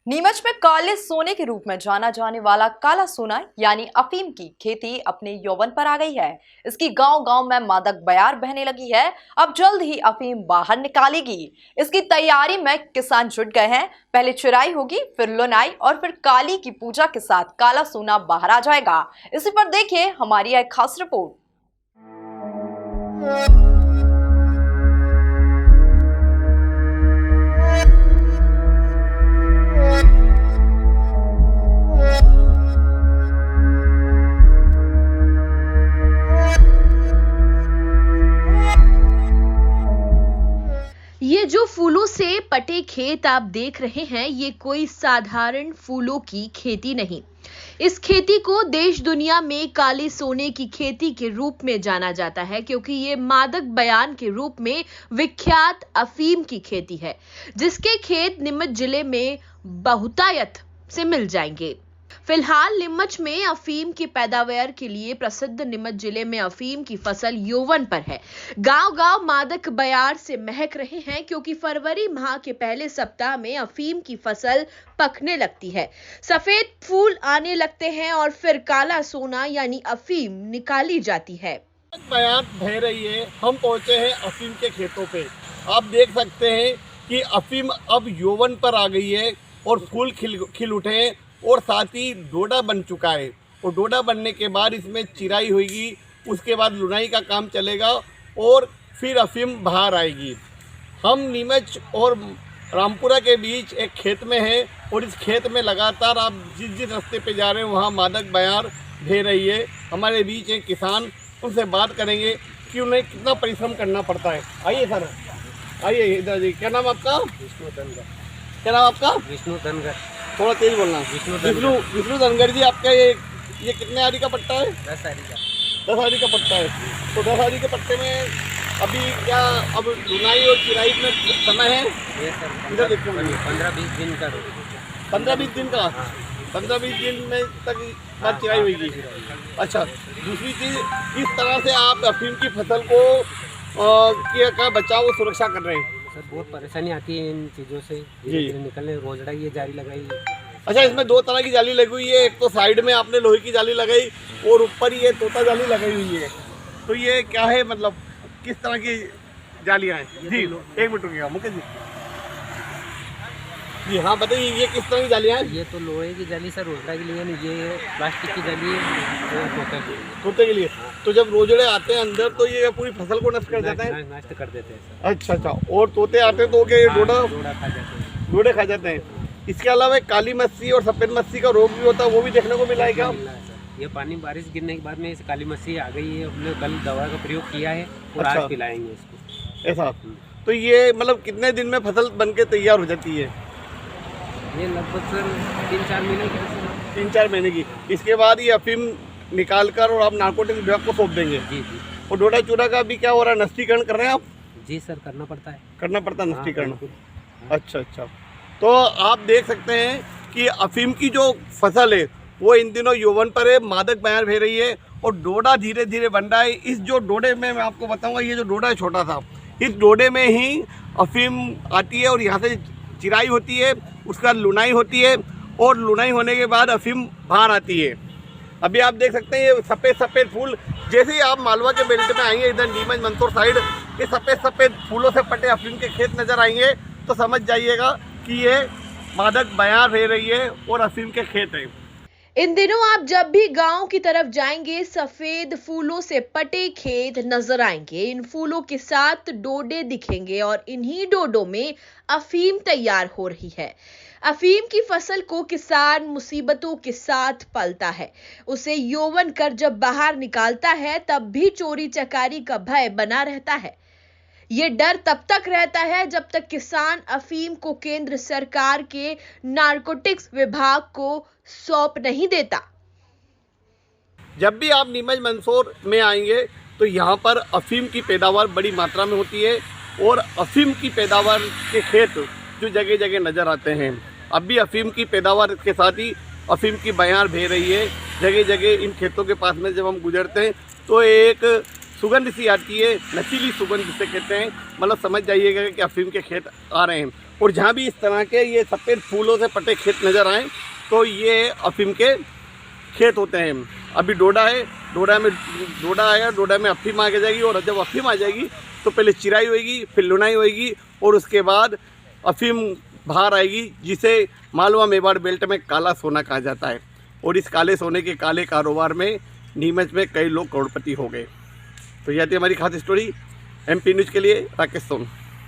नीमच में काले सोने के रूप में जाना जाने वाला काला सोना यानी अफीम की खेती अपने यौवन पर आ गई है। इसकी गांव-गांव में मादक बयार बहने लगी है। अब जल्द ही अफीम बाहर निकालेगी। इसकी तैयारी में किसान जुट गए हैं। पहले चिराई होगी, फिर लुनाई और फिर काली की पूजा के साथ काला सोना बाहर आ जाएगा। इसी पर देखिए हमारी एक खास रिपोर्ट। ये जो फूलों से पटे खेत आप देख रहे हैं, ये कोई साधारण फूलों की खेती नहीं। इस खेती को देश दुनिया में काले सोने की खेती के रूप में जाना जाता है, क्योंकि ये मादक बयान के रूप में विख्यात अफीम की खेती है, जिसके खेत नीमच जिले में बहुतायत से मिल जाएंगे। फिलहाल नीमच में अफीम की पैदावार के लिए प्रसिद्ध नीमच जिले में अफीम की फसल यौवन पर है। गांव-गांव मादक बयार से महक रहे हैं, क्योंकि फरवरी माह के पहले सप्ताह में अफीम की फसल पकने लगती है, सफेद फूल आने लगते हैं और फिर काला सोना यानी अफीम निकाली जाती है। बयार बह रही है। हम पहुंचे हैं अफीम के खेतों पे। आप देख सकते हैं कि अफीम अब यौवन पर आ गई है और फूल खिल उठे हैं और साथ ही डोडा बन चुका है। और डोडा बनने के बाद इसमें चिराई होगी, उसके बाद लुनाई का काम चलेगा और फिर अफीम बाहर आएगी। हम नीमच और रामपुरा के बीच एक खेत में हैं और इस खेत में लगातार आप जिस रास्ते पे जा रहे हैं वहाँ मादक बयार बह रही है। हमारे बीच एक किसान, उनसे बात करेंगे कि उन्हें कितना परिश्रम करना पड़ता है। आइए सर, आइए इधर जी। क्या नाम आपका? विष्णु धनगर। क्या नाम आपका? विष्णु धनगर। थोड़ा तेज बोलना। विष्णु धनगर जी, आपका ये कितने आरी का पट्टा है? 10 आरी का। 10 आरी का पट्टा है। तो 10 आरी के पट्टे में अभी क्या अब लुनाई और चिराई में समय है? ये सर इधर देखिए, 15-20 दिन का 15-20 दिन का। 15-20 दिन में तक बाद चिराई होगी। अच्छा, दूसरी चीज़, किस तरह से आप अफीम की फसल को का बचाव और सुरक्षा कर रहे हैं? सर बहुत परेशानी आती है इन चीज़ों से जी। निकलने। रोजड़ा ये जारी लगाई है। अच्छा, इसमें 2 तरह की जाली लगी हुई है। एक तो साइड में आपने लोहे की जाली लगाई और ऊपर ये तोता जाली लगाई हुई है। तो ये क्या है, मतलब किस तरह की जालियाँ हैं? जी, एक मिनट रुकिएगा मुकेश जी। जी हाँ, बताइए ये किस तरह की जालियाँ हैं? ये तो लोहे की जाली सर रोजड़ा के लिए नहीं, ये प्लास्टिक की जाली है वो तोते के लिए। तो जब रोजड़े आते हैं अंदर तो ये पूरी फसल को नष्ट कर देते हैं? नष्ट कर देते हैं सर। अच्छा, और तोते आते हैं तो क्या ये डोडा खा जाते हैं। डोडे खा जाते हैं? इसके अलावा काली मस्सी और सफ़ेद मस्सी का रोग भी होता है, वो भी देखने को मिला है क्या? ये पानी बारिश गिरने के बाद में इस काली मस्सी आ गई है। हमने कल दवा का प्रयोग किया है और अच्छा। आज पिलाएंगे इसको। ऐसा? तो ये मतलब कितने दिन में फसल बन के तैयार हो जाती है? ये लगभग सर 3-4 महीने की। 3-4 महीने की। इसके बाद ये अफीम निकाल कर और आप नारकोटिक विभाग को सौंप देंगे? जी जी। और डोडा चूरा का भी क्या हो रहा है, नष्टीकरण कर रहे हैं आप? जी सर, करना पड़ता है। करना पड़ता है नष्टीकरण? बिल्कुल। अच्छा। तो आप देख सकते हैं कि अफीम की जो फसल है वो इन दिनों यौवन पर है, मादक बयार बह रही है और डोडा धीरे धीरे बन रहा है। इस जो डोडे में मैं आपको बताऊंगा, ये जो डोडा है छोटा था, इस डोडे में ही अफीम आती है और यहाँ से चिराई होती है, उसके बाद लुनाई होती है और लुनाई होने के बाद अफीम बाहर आती है। अभी आप देख सकते हैं ये सफ़ेद फूल, जैसे ही आप मालवा के बेल्ट में आएंगे इधर नीमच मंदसौर साइड, ये सफ़ेद फूलों से पटे अफीम के खेत नज़र आएंगे तो समझ जाइएगा कि ये मादक बयार बह रही है और अफीम के खेत हैं। इन दिनों आप जब भी गांव की तरफ जाएंगे, सफेद फूलों से पटे खेत नजर आएंगे। इन फूलों के साथ डोडे दिखेंगे और इन्हीं डोडों में अफीम तैयार हो रही है। अफीम की फसल को किसान मुसीबतों के साथ पलता है। उसे यौवन कर जब बाहर निकालता है तब भी चोरी चकारी का भय बना रहता है। ये डर तब तक रहता है जब तक किसान अफीम को केंद्र सरकार के नारकोटिक्स विभाग को सौंप नहीं देता। जब भी आप नीमच मंदसौर में आएंगे तो यहाँ पर अफीम की पैदावार बड़ी मात्रा में होती है और अफीम की पैदावार के खेत जो जगह जगह नज़र आते हैं। अब भी अफीम की पैदावार के साथ ही अफीम की बयार बह रही है जगह जगह। इन खेतों के पास में जब हम गुजरते हैं तो एक सुगंध सी आती है, नशीली सुगंध जिसे कहते हैं, मतलब समझ जाइएगा कि अफीम के खेत आ रहे हैं। और जहाँ भी इस तरह के ये सफ़ेद फूलों से पटे खेत नज़र आएँ तो ये अफीम के खेत होते हैं। अभी डोडा है, डोडा आएगा, डोडा में अफीम आगे जाएगी और जब अफीम आ जाएगी तो पहले चिराई होएगी, फिर लुनाई होएगी और उसके बाद अफीम बाहर आएगी, जिसे मालवा मेवाड़ बेल्ट में काला सोना कहा जाता है। और इस काले सोने के काले कारोबार में नीमच में कई लोग करोड़पति हो गए। तो यह थी हमारी खास स्टोरी। MP न्यूज़ के लिए राकेश सोन।